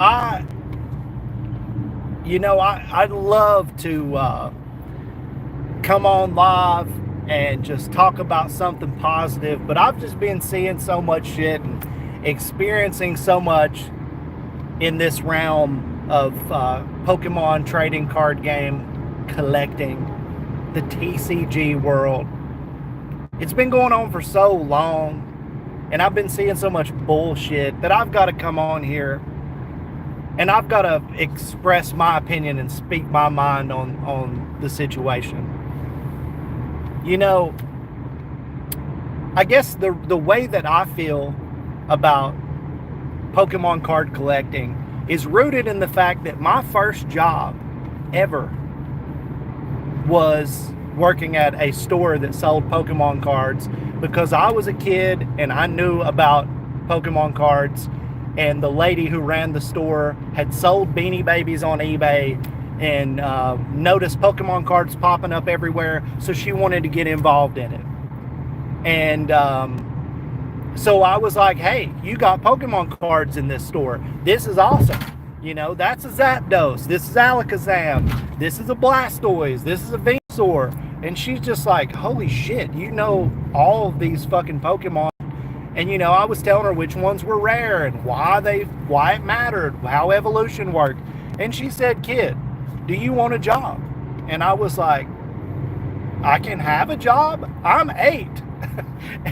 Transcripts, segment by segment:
I, I'd love to come on live and just talk about something positive, but I've just been seeing so much shit and experiencing so much in this realm of Pokemon trading card game collecting, the TCG world. It's been going on for so long, and I've been seeing so much bullshit that I've got to come on here and I've got to express my opinion and speak my mind on the situation. I guess the way that I feel about Pokemon card collecting is rooted in the fact that my first job ever was working at a store that sold Pokemon cards, because I was a kid and I knew about Pokemon cards, and the lady who ran the store had sold Beanie Babies on eBay and noticed Pokemon cards popping up everywhere, so she wanted to get involved in it. And so I was like, hey, you got Pokemon cards in this store. This is awesome. That's a Zapdos. This is Alakazam. This is a Blastoise. This is a Venusaur. And she's just like, holy shit, all of these fucking Pokemon. And, I was telling her which ones were rare and why it mattered, how evolution worked. And she said, kid, do you want a job? And I was like, I can have a job? I'm 8.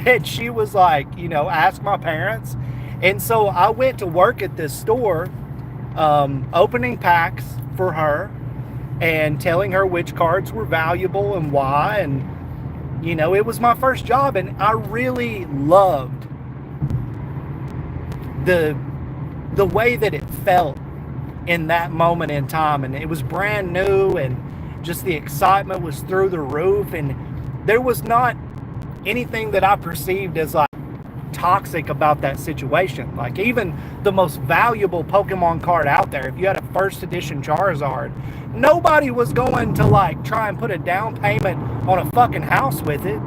And she was like, ask my parents. And so I went to work at this store, opening packs for her and telling her which cards were valuable and why. And, it was my first job, and I really loved the way that it felt in that moment in time. And it was brand new, and just the excitement was through the roof, and there was not anything that I perceived as like toxic about that situation. Like, even the most valuable Pokemon card out there, if you had a first edition Charizard, nobody was going to like try and put a down payment on a fucking house with it.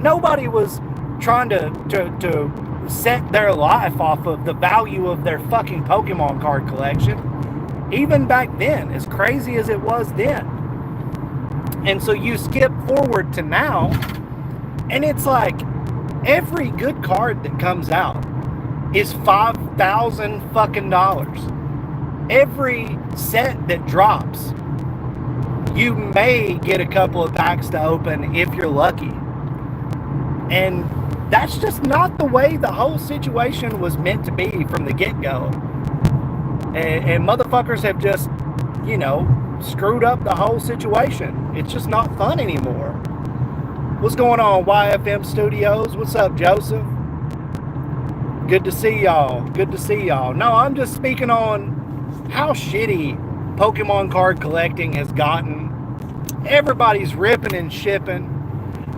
Nobody was trying to set their life off of the value of their fucking Pokemon card collection, even back then, as crazy as it was then. And so you skip forward to now, and it's like every good card that comes out is $5,000 fucking dollars. Every set that drops, you may get a couple of packs to open if you're lucky. And that's just not the way the whole situation was meant to be from the get-go. And motherfuckers have just, screwed up the whole situation. It's just not fun anymore. What's going on, YFM Studios? What's up, Joseph? Good to see y'all. Good to see y'all. No, I'm just speaking on how shitty Pokemon card collecting has gotten. Everybody's ripping and shipping.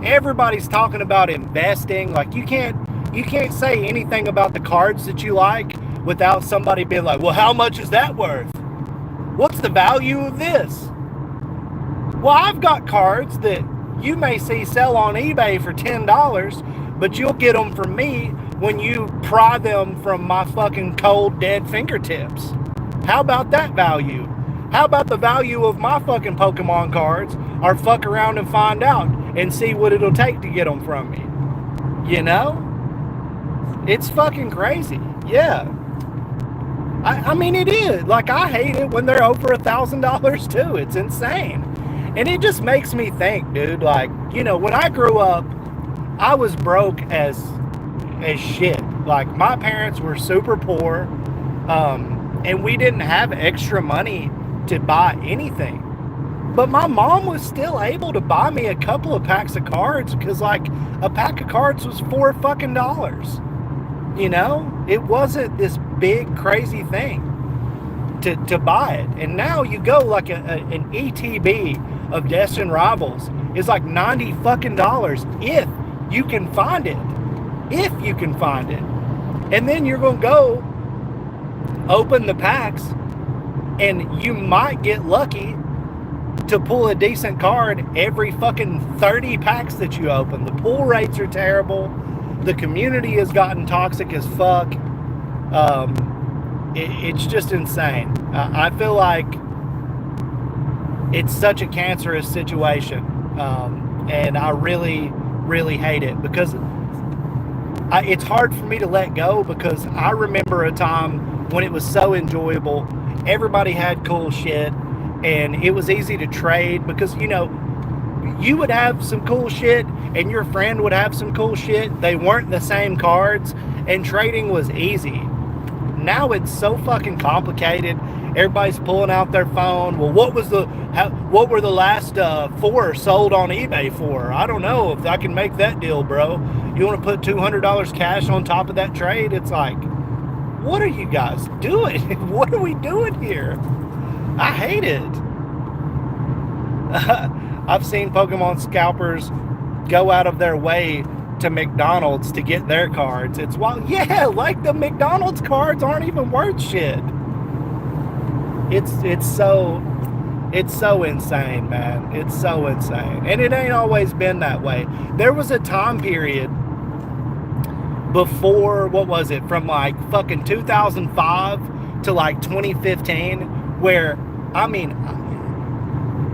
Everybody's talking about investing. Like, you can't say anything about the cards that you like without somebody being like, well, how much is that worth? What's the value of this? Well, I've got cards that you may see sell on eBay for $10, but you'll get them from me when you pry them from my fucking cold, dead fingertips. How about that value? How about the value of my fucking Pokemon cards, or fuck around and find out and see what it'll take to get them from me? It's fucking crazy. Yeah. I mean, it is. Like, I hate it when they're over $1,000 too. It's insane. And it just makes me think, dude, like, when I grew up, I was broke as shit. Like, my parents were super poor, and we didn't have extra money to buy anything. But my mom was still able to buy me a couple of packs of cards, because, like, a pack of cards was $4 fucking dollars. It wasn't this big crazy thing to buy it. And now you go, like, an ETB of Destined Rivals is like $90 fucking dollars if you can find it. If you can find it. And then you're going to go open the packs, and you might get lucky to pull a decent card every fucking 30 packs that you open. The pull rates are terrible. The community has gotten toxic as fuck. it's just insane. I feel like it's such a cancerous situation, and I really, really hate it because it's hard for me to let go, because I remember a time when it was so enjoyable. Everybody had cool shit, and it was easy to trade because, you know, you would have some cool shit and your friend would have some cool shit. They weren't the same cards, and trading was easy. Now it's so fucking complicated. Everybody's pulling out their phone. Well, what were the last 4 sold on eBay for? I don't know if I can make that deal, bro. You want to put $200 cash on top of that trade? It's like, what are you guys doing? What are we doing here? I hate it. I've seen Pokemon scalpers go out of their way to McDonald's to get their cards. It's wild. Yeah, like the McDonald's cards aren't even worth shit. It's so insane, man. It's so insane. And it ain't always been that way. There was a time period before, what was it, from like fucking 2005 to like 2015, where, I mean,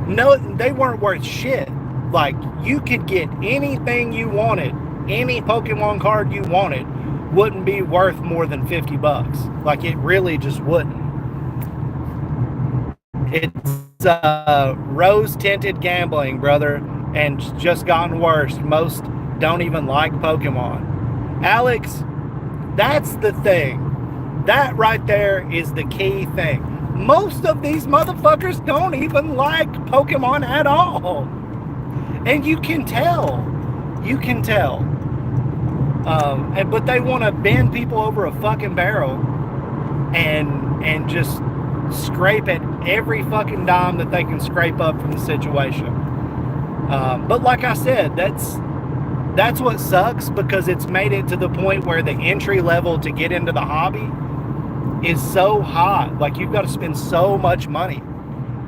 no, they weren't worth shit. Like, you could get anything you wanted, any Pokemon card you wanted, wouldn't be worth more than $50. Like, it really just wouldn't. It's rose-tinted gambling, brother, and it's just gotten worse. Most don't even like Pokemon. Alex, that's the thing. That right there is the key thing. Most of these motherfuckers don't even like Pokemon at all. And you can tell. You can tell. But they want to bend people over a fucking barrel and just scrape at every fucking dime that they can scrape up from the situation. But like I said, that's what sucks, because it's made it to the point where the entry level to get into the hobby is so high. Like, you've got to spend so much money.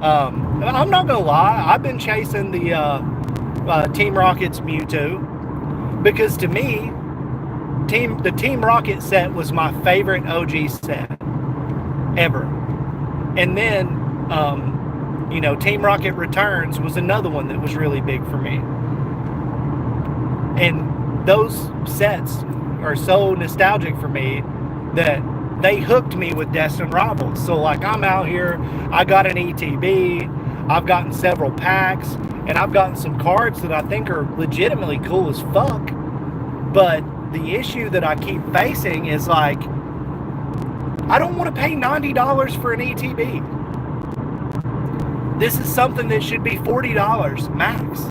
I'm not gonna lie, I've been chasing the Team Rocket's Mewtwo, because to me, the Team Rocket set was my favorite OG set ever. And then, you know, Team Rocket Returns was another one that was really big for me. And those sets are so nostalgic for me that they hooked me with Destined Rivals. So, like, I'm out here, I got an ETB, I've gotten several packs, and I've gotten some cards that I think are legitimately cool as fuck. But the issue that I keep facing is, like, I don't want to pay $90 for an ETB. This is something that should be $40 max.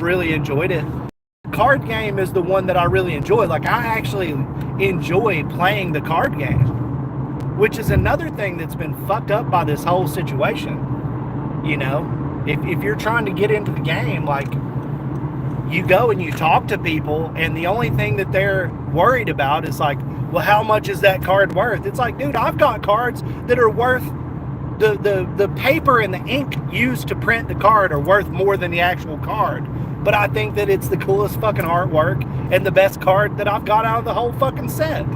Really enjoyed it. Card game is the one that I really enjoy. Like, I actually enjoy playing the card game, which is another thing that's been fucked up by this whole situation. You know, if you're trying to get into the game, like, you go and you talk to people, and the only thing that they're worried about is like, well, how much is that card worth? It's like, dude, I've got cards that are worth, the paper and the ink used to print the card are worth more than the actual card. But I think that it's the coolest fucking artwork and the best card that I've got out of the whole fucking set.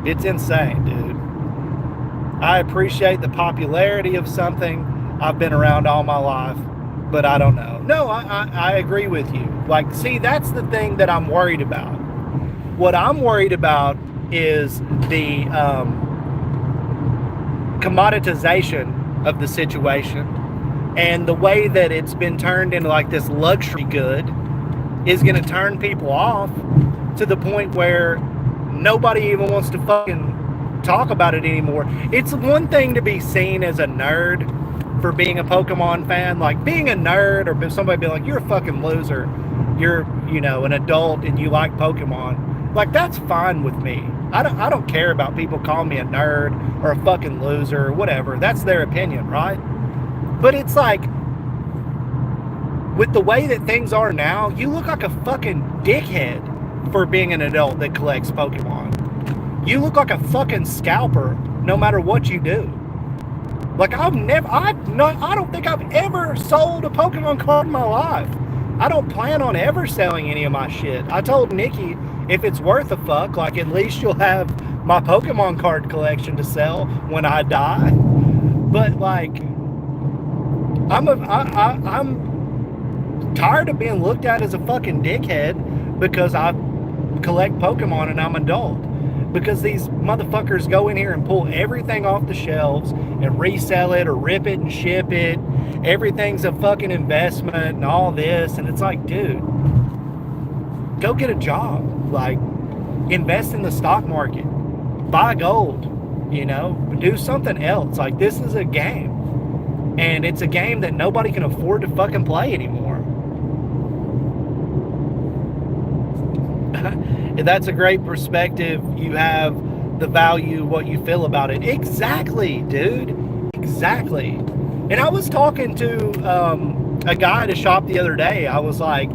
It's insane, dude. I appreciate the popularity of something. I've been around all my life, but I don't know. No, I agree with you. Like, see, that's the thing that I'm worried about. What I'm worried about is the commoditization of the situation, and the way that it's been turned into like this luxury good is going to turn people off to the point where nobody even wants to fucking talk about it anymore. It's one thing to be seen as a nerd for being a Pokemon fan, like being a nerd, or somebody be like, you're a fucking loser, you're, you know, an adult and you like Pokemon. Like, that's fine with me. I don't care about people calling me a nerd or a fucking loser or whatever. That's their opinion, right? But it's like, with the way that things are now, you look like a fucking dickhead for being an adult that collects Pokemon. You look like a fucking scalper no matter what you do. Like, I don't think I've ever sold a Pokemon card in my life. I don't plan on ever selling any of my shit. I told Nikki, if it's worth a fuck, like at least you'll have my Pokemon card collection to sell when I die. But like, I'm tired of being looked at as a fucking dickhead because I collect Pokemon and I'm an adult. Because these motherfuckers go in here and pull everything off the shelves and resell it or rip it and ship it. Everything's a fucking investment and all this. And it's like, dude, go get a job. Like, invest in the stock market. Buy gold, you know, do something else. Like, this is a game. And it's a game that nobody can afford to fucking play anymore. That's a great perspective. You have the value, what you feel about it. Exactly, dude. Exactly. And I was talking to a guy at a shop the other day. I was like,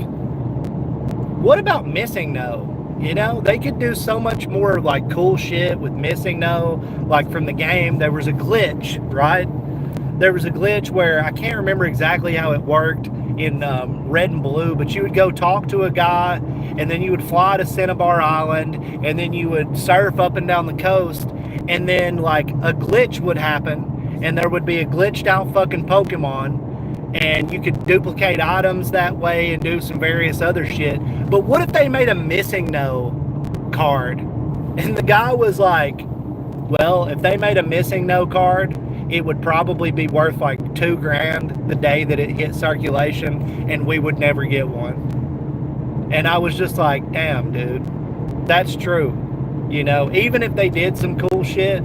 what about Missing No? You know, they could do so much more like cool shit with Missing No. Like from the game, there was a glitch, right? There was a glitch where I can't remember exactly how it worked in Red and Blue, but you would go talk to a guy and then you would fly to Cinnabar Island and then you would surf up and down the coast and then like a glitch would happen and there would be a glitched out fucking Pokemon and you could duplicate items that way and do some various other shit. But what if they made a Missing No card? And the guy was like, well, if they made a Missing No card, it would probably be worth like $2,000 the day that it hit circulation, and we would never get one. And I was just like, damn, dude, that's true. You know, even if they did some cool shit,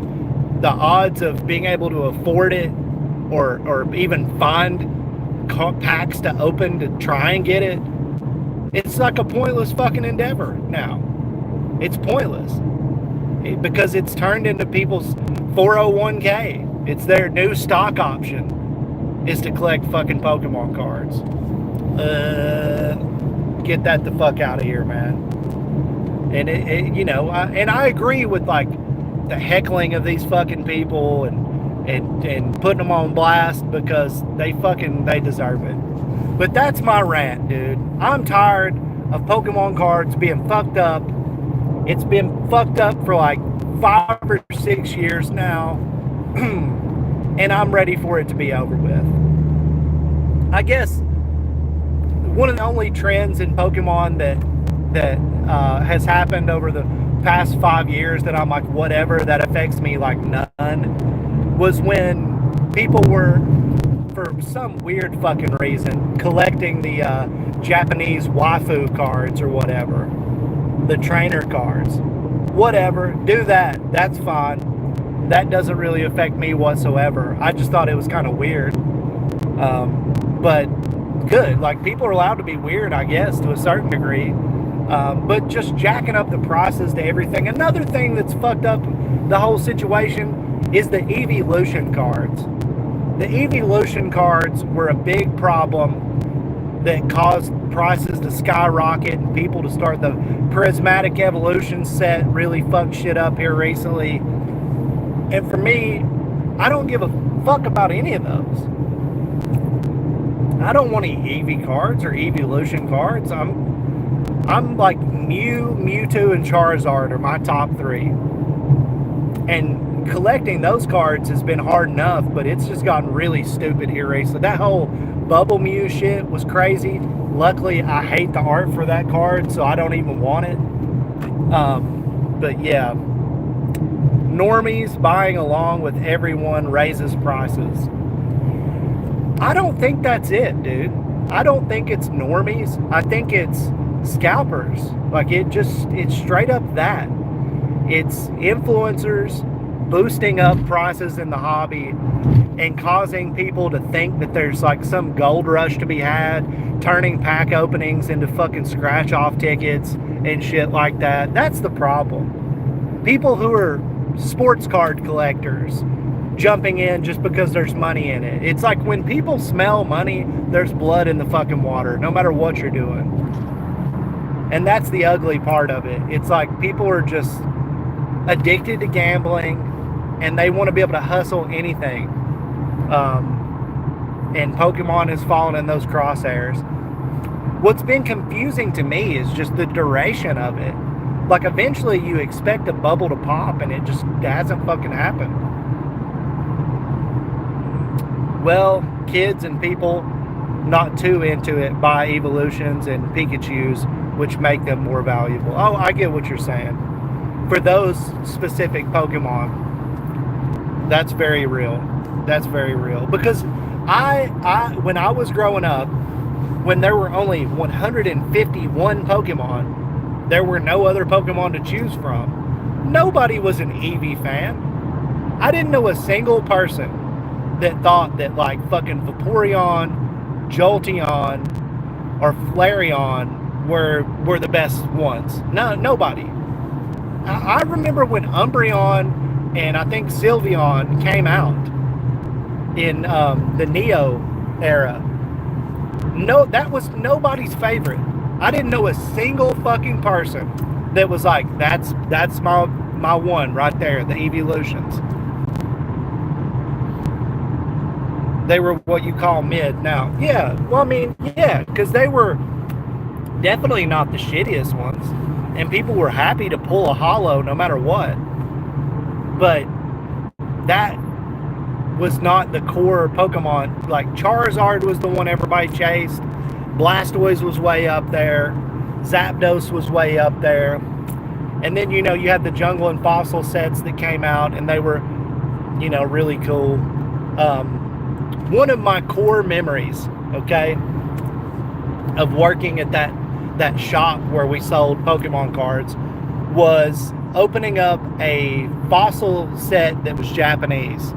the odds of being able to afford it or even find packs to open to try and get it, it's like a pointless fucking endeavor now. It's pointless because it's turned into people's 401k. It's their new stock option is to collect fucking Pokemon cards. Get that the fuck out of here, man. And it you know, I agree with like the heckling of these fucking people and putting them on blast because they deserve it. But that's my rant, dude. I'm tired of Pokemon cards being fucked up. It's been fucked up for like 5 or 6 years now. And I'm ready for it to be over with. I guess one of the only trends in Pokemon that has happened over the past 5 years that I'm like, whatever, that affects me like none, was when people were, for some weird fucking reason, collecting the Japanese waifu cards or whatever, the trainer cards. Whatever, do that. That's fine. That doesn't really affect me whatsoever. I just thought it was kind of weird. But good. Like, people are allowed to be weird, I guess, to a certain degree. But just jacking up the prices to everything. Another thing that's fucked up the whole situation is the evolution cards. The evolution cards were a big problem that caused prices to skyrocket and people to start the prismatic evolution set really fucked shit up here recently. And for me, I don't give a fuck about any of those. I don't want any Eevee cards or evolution cards. I'm like Mew, Mewtwo, and Charizard are my top 3. And collecting those cards has been hard enough, but it's just gotten really stupid here recently. That whole Bubble Mew shit was crazy. Luckily, I hate the art for that card, so I don't even want it. But yeah, normies buying along with everyone raises prices. I don't think that's it, dude. I don't think it's normies. I think it's scalpers. Like, it's straight up that. It's influencers boosting up prices in the hobby and causing people to think that there's like some gold rush to be had, turning pack openings into fucking scratch off tickets and shit like that. That's the problem. People who are sports card collectors jumping in just because there's money in it. It's like when people smell money, there's blood in the fucking water, no matter what you're doing. And that's the ugly part of it. It's like people are just addicted to gambling and they want to be able to hustle anything. And Pokemon has fallen in those crosshairs. What's been confusing to me is just the duration of it. Like, eventually you expect a bubble to pop, and it just hasn't fucking happened. Well, kids and people not too into it buy evolutions and Pikachus, which make them more valuable. Oh, I get what you're saying. For those specific Pokemon, that's very real. That's very real. Because when I was growing up, when there were only 151 Pokemon, there were no other Pokemon to choose from. Nobody was an Eevee fan. I didn't know a single person that thought that, like, fucking Vaporeon, Jolteon, or Flareon were the best ones. No, nobody. I remember when Umbreon and I think Sylveon came out in the Neo era. No, that was nobody's favorite. I didn't know a single fucking person that was like, that's my one right there, the evolutions. They were what you call mid now. Yeah, well, I mean, yeah, because they were definitely not the shittiest ones. And people were happy to pull a holo no matter what. But that was not the core Pokemon. Like, Charizard was the one everybody chased. Blastoise was way up there. Zapdos was way up there. And then, you know, you had the Jungle and Fossil sets that came out, and they were, you know, really cool. One of my core memories, okay, of working at that shop where we sold Pokemon cards was opening up a fossil set that was Japanese,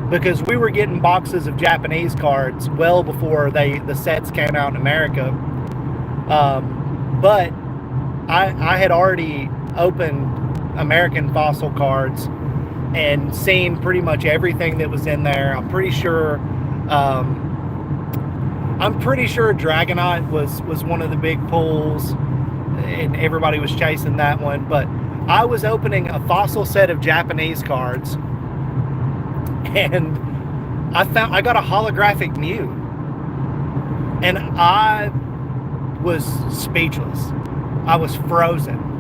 because we were getting boxes of Japanese cards well before the sets came out in America. But I had already opened American fossil cards and seen pretty much everything that was in there. I'm pretty sure Dragonite was one of the big pulls, and everybody was chasing that one. But I was opening a fossil set of Japanese cards, and I got a holographic Mew, and I was speechless. I was frozen.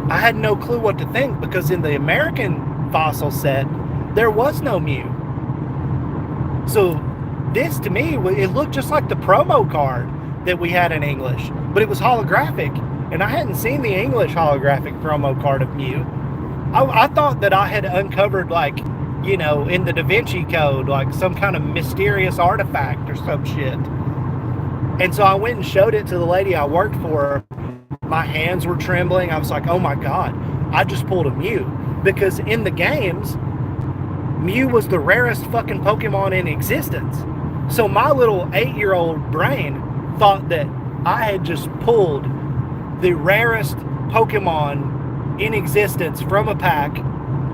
I had no clue what to think, because in the American fossil set there was no Mew. So this, to me, it looked just like the promo card that we had in English, but it was holographic, and I hadn't seen the English holographic promo card of Mew. I thought that I had uncovered, like, you know, in the Da Vinci Code, like some kind of mysterious artifact or some shit. And so I went and showed it to the lady I worked for. My hands were trembling. I was like, oh my God, I just pulled a Mew. Because in the games, Mew was the rarest fucking Pokemon in existence. So my little 8-year-old brain thought that I had just pulled the rarest Pokemon in existence from a pack.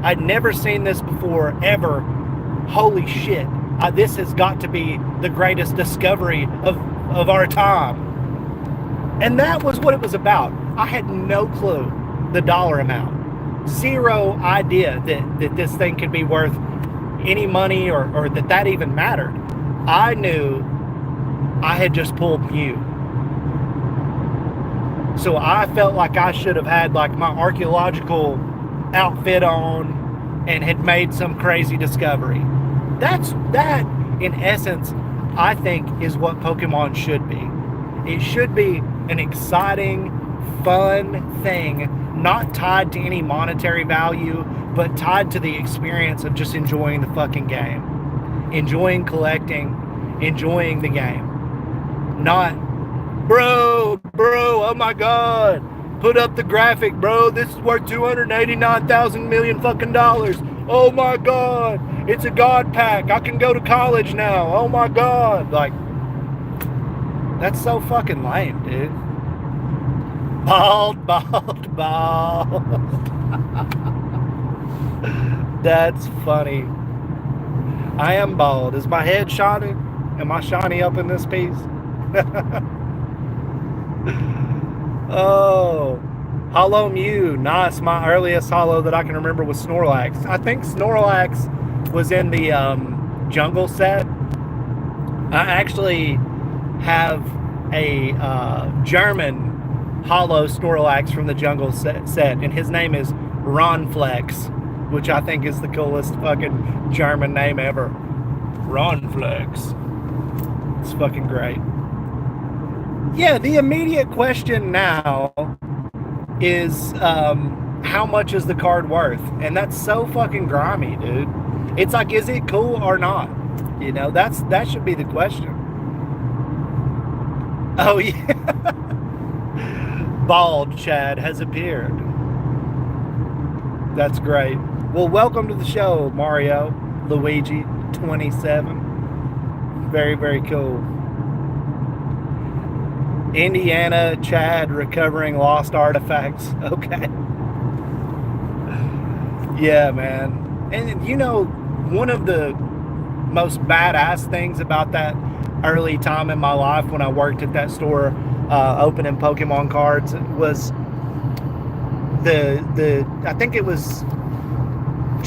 I'd never seen this before, ever. Holy shit. This has got to be the greatest discovery of our time. And that was what it was about. I had no clue the dollar amount. Zero idea that this thing could be worth any money, or that even mattered. I knew I had just pulled Mew. So I felt like I should have had, like, my archaeological outfit on and had made some crazy discovery. That, in essence, I think, is what Pokemon should be. It should be an exciting, fun thing, not tied to any monetary value, but tied to the experience of just enjoying the fucking game. Enjoying collecting, enjoying the game. Not, bro, oh my God, put up the graphic, bro, this is worth 289,000 million fucking dollars. Oh my God, it's a God pack, I can go to college now, oh my God. Like, that's so fucking lame, dude. Bald. That's funny. I am bald. Is my head shiny? Am I shiny up in this piece? Oh, Holo Mew. Nice. My earliest holo that I can remember was Snorlax. I think Snorlax was in the jungle set. I actually have German hollow Snorlax from the Jungle set, and his name is Ronflex, which I think is the coolest fucking German name ever. Ronflex. It's fucking great. Yeah, the immediate question now is how much is the card worth? And that's so fucking grimy, dude. It's like, is it cool or not? You know, that should be the question. Oh yeah. Bald Chad has appeared. That's great. Well, welcome to the show, Mario Luigi 27. Very, very cool. Indiana Chad recovering lost artifacts. Okay. Yeah, man. And you know, one of the most badass things about that early time in my life when I worked at that store opening Pokemon cards was the I think it was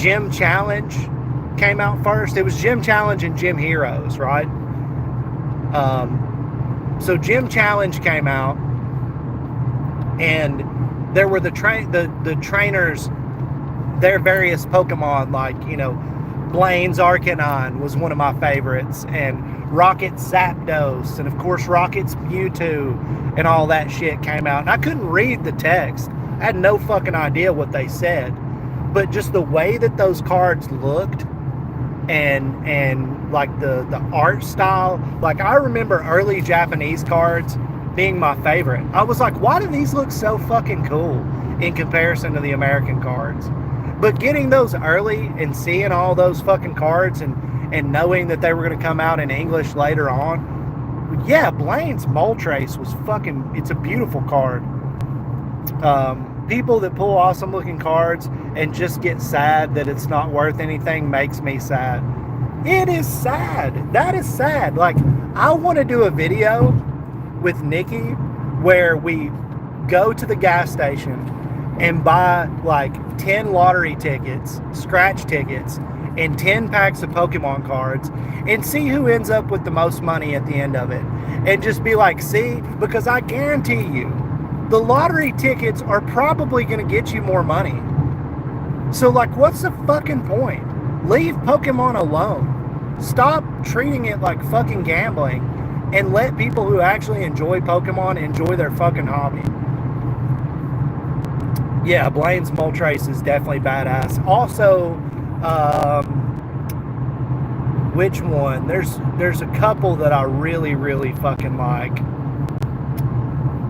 Gym Challenge came out first. It was Gym Challenge and Gym Heroes, right? So Gym Challenge came out, and there were the trainers, their various Pokemon, like, you know, Blaine's Arcanine was one of my favorites, and Rocket's Zapdos, and of course Rocket's Mewtwo, and all that shit came out. And I couldn't read the text. I had no fucking idea what they said. But just the way that those cards looked, and like the art style, like I remember early Japanese cards being my favorite. I was like, why do these look so fucking cool in comparison to the American cards? But getting those early and seeing all those fucking cards and knowing that they were going to come out in English later on, yeah, Blaine's Moltres was fucking, it's a beautiful card. People that pull awesome looking cards and just get sad that it's not worth anything makes me sad. It is sad. That is sad. Like, I want to do a video with Nikki where we go to the gas station and buy like 10 lottery tickets, scratch tickets, and 10 packs of Pokemon cards and see who ends up with the most money at the end of it. And just be like, see, because I guarantee you, the lottery tickets are probably going to get you more money. So, like, what's the fucking point? Leave Pokemon alone. Stop treating it like fucking gambling and let people who actually enjoy Pokemon enjoy their fucking hobby. Yeah, Blaine's Moltres is definitely badass. Also, which one? There's a couple that I really, really fucking like.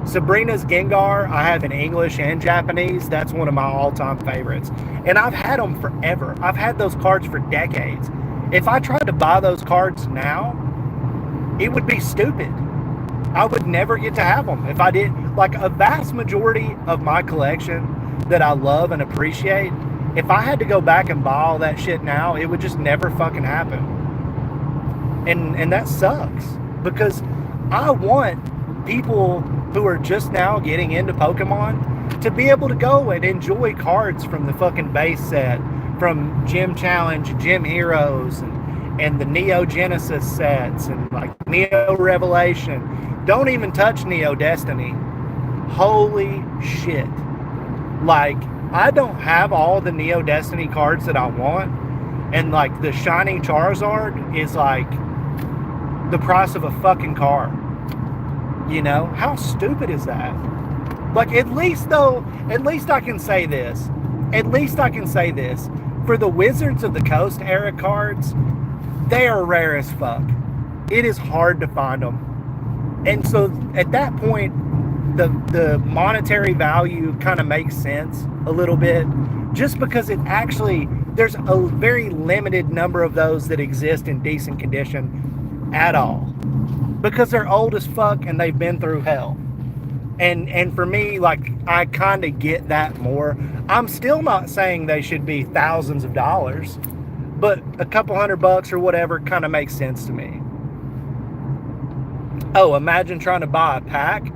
Sabrina's Gengar, I have in English and Japanese. That's one of my all-time favorites. And I've had them forever. I've had those cards for decades. If I tried to buy those cards now, it would be stupid. I would never get to have them if I did. Like, a vast majority of my collection that I love and appreciate, if I had to go back and buy all that shit now, it would just never fucking happen. And that sucks, because I want people who are just now getting into Pokemon to be able to go and enjoy cards from the fucking base set, from Gym Challenge, Gym Heroes, and the Neo Genesis sets, and like Neo Revelation. Don't even touch Neo Destiny. Holy shit. Like, I don't have all the Neo Destiny cards that I want, and like the shiny Charizard is like the price of a fucking car. You know, how stupid is that? Like, at least I can say this. At least I can say this. For the Wizards of the Coast era cards, they are rare as fuck. It is hard to find them. And so at that point, the monetary value kind of makes sense a little bit, just because it actually, there's a very limited number of those that exist in decent condition at all, because they're old as fuck and they've been through hell. And for me, like, I kind of get that more. I'm still not saying they should be thousands of dollars, but a couple $100 or whatever kind of makes sense to me. Oh, imagine trying to buy a pack.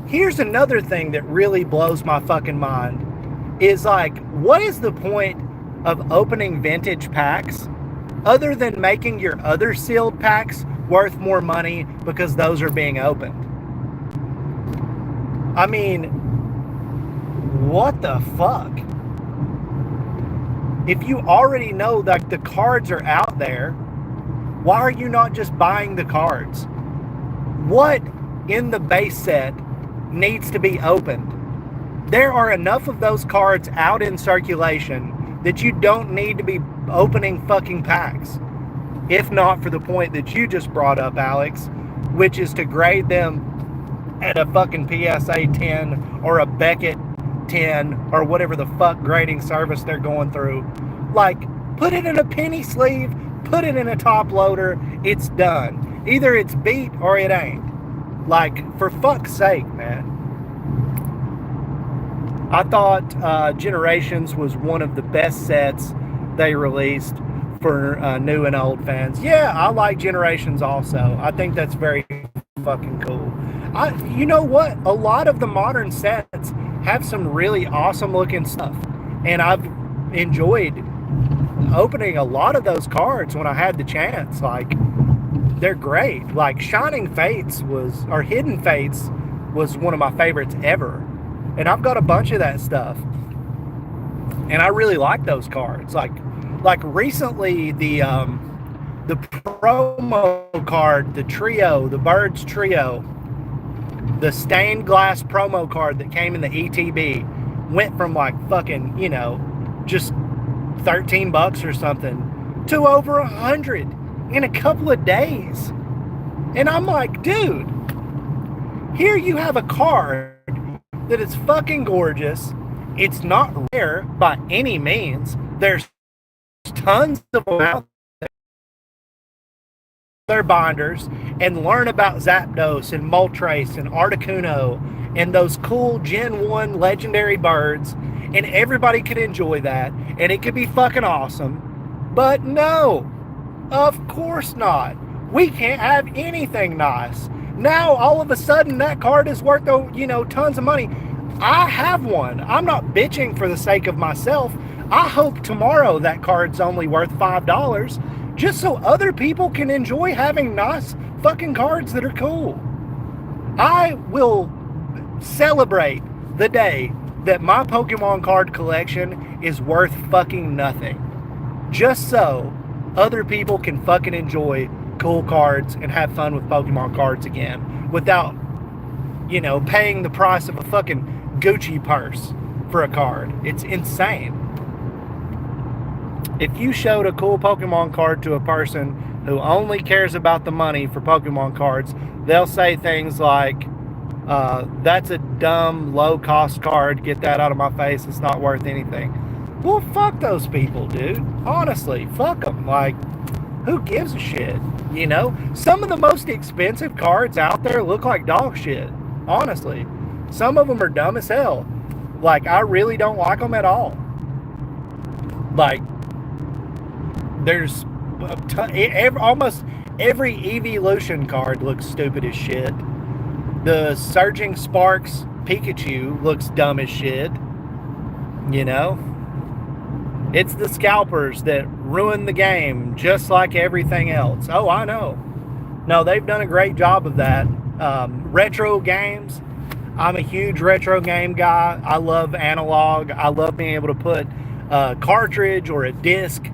Here's another thing that really blows my fucking mind, is like, what is the point of opening vintage packs other than making your other sealed packs worth more money because those are being opened? I mean, what the fuck? If you already know that the cards are out there, why are you not just buying the cards? What in the base set needs to be opened? There are enough of those cards out in circulation that you don't need to be opening fucking packs. If not for the point that you just brought up, Alex, which is to grade them at a fucking PSA 10 or a Beckett 10 or whatever the fuck grading service they're going through. Like, put it in a penny sleeve, put it in a top loader, it's done. Either it's beat or it ain't. Like, for fuck's sake, man. I thought Generations was one of the best sets they released for new and old fans. Yeah, I like Generations also. I think that's very fucking cool. You know what? A lot of the modern sets have some really awesome looking stuff. And I've enjoyed opening a lot of those cards when I had the chance. Like, they're great. Like Shining Fates or Hidden Fates was one of my favorites ever. And I've got a bunch of that stuff. And I really like those cards. Like recently the promo card, the trio, the Birds trio, the stained glass promo card that came in the ETB went from like fucking, just $13 or something to over 100 in a couple of days. And I'm like, dude, here you have a card that is fucking gorgeous. It's not rare by any means. There's tons of them out there. Their binders and learn about Zapdos and Moltres and Articuno and those cool Gen 1 legendary birds, and everybody could enjoy that and it could be fucking awesome. But no, of course not. We can't have anything nice. Now all of a sudden that card is worth tons of money. I have one. I'm not bitching for the sake of myself. I hope tomorrow that card's only worth $5 just so other people can enjoy having nice fucking cards that are cool. I will celebrate the day that my Pokemon card collection is worth fucking nothing, just so other people can fucking enjoy cool cards and have fun with Pokemon cards again without, paying the price of a fucking Gucci purse for a card. It's insane. If you showed a cool Pokemon card to a person who only cares about the money for Pokemon cards, they'll say things like, that's a dumb, low-cost card. Get that out of my face. It's not worth anything. Well, fuck those people, dude. Honestly, fuck them. Like, who gives a shit? Some of the most expensive cards out there look like dog shit. Honestly. Some of them are dumb as hell. Like, I really don't like them at all. Like, there's almost every Evolution card looks stupid as shit. The Surging Sparks Pikachu looks dumb as shit. It's the scalpers that ruin the game, just like everything else. Oh, I know. No, they've done a great job of that. Retro games. I'm a huge retro game guy. I love analog. I love being able to put a cartridge or a disc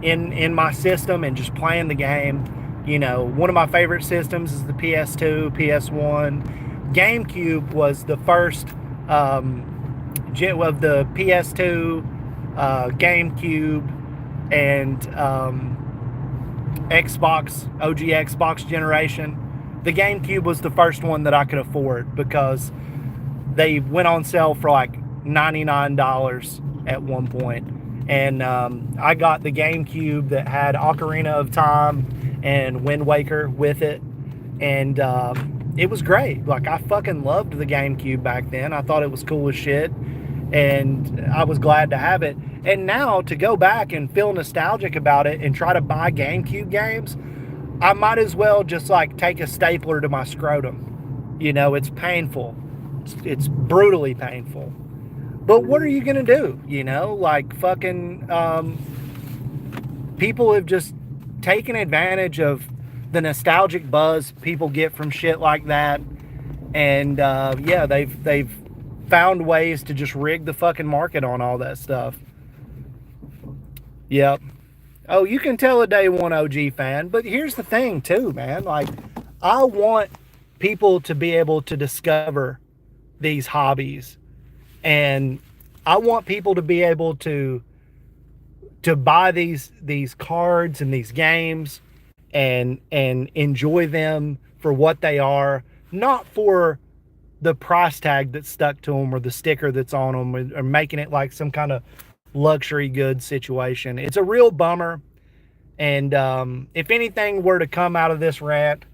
in my system and just playing the game. One of my favorite systems is the PS2, PS1. GameCube was the first of the PS2, GameCube, and Xbox, OG Xbox generation. The GameCube was the first one that I could afford because they went on sale for like $99 at one point. And I got the GameCube that had Ocarina of Time and Wind Waker with it. And it was great. Like, I fucking loved the GameCube back then. I thought it was cool as shit. And I was glad to have it. And now to go back and feel nostalgic about it and try to buy GameCube games, I might as well just like take a stapler to my scrotum. It's painful. It's brutally painful. But what are you going to do? Like fucking people have just taken advantage of the nostalgic buzz people get from shit like that. And yeah, they've found ways to just rig the fucking market on all that stuff. Yep. Oh, you can tell a day one OG fan, but here's the thing too, man. Like, I want people to be able to discover these hobbies, and I want people to be able to buy these cards and these games and enjoy them for what they are, not for the price tag that's stuck to them or the sticker that's on them, or making it like some kind of luxury good situation. It's a real bummer. And if anything were to come out of this rant,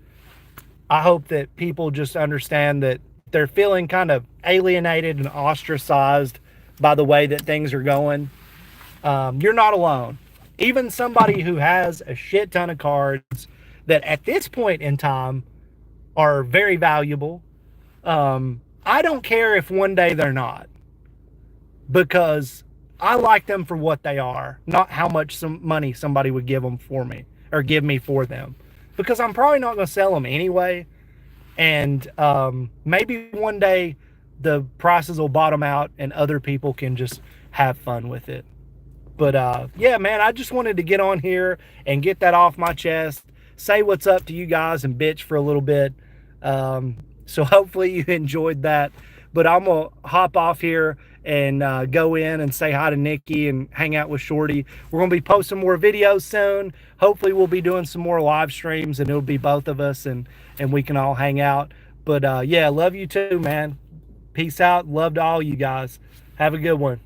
I hope that people just understand that they're feeling kind of alienated and ostracized by the way that things are going. You're not alone. Even somebody who has a shit ton of cards that at this point in time are very valuable. I don't care if one day they're not, because I like them for what they are, not how much money somebody would give them for me or give me for them, because I'm probably not going to sell them anyway. And maybe one day the prices will bottom out and other people can just have fun with it. But yeah, man, I just wanted to get on here and get that off my chest, say what's up to you guys and bitch for a little bit. So hopefully you enjoyed that. But I'm going to hop off here and go in and say hi to Nikki and hang out with Shorty. We're going to be posting more videos soon. Hopefully we'll be doing some more live streams, and it'll be both of us, and we can all hang out. But yeah, love you too, man. Peace out. Love to all you guys. Have a good one.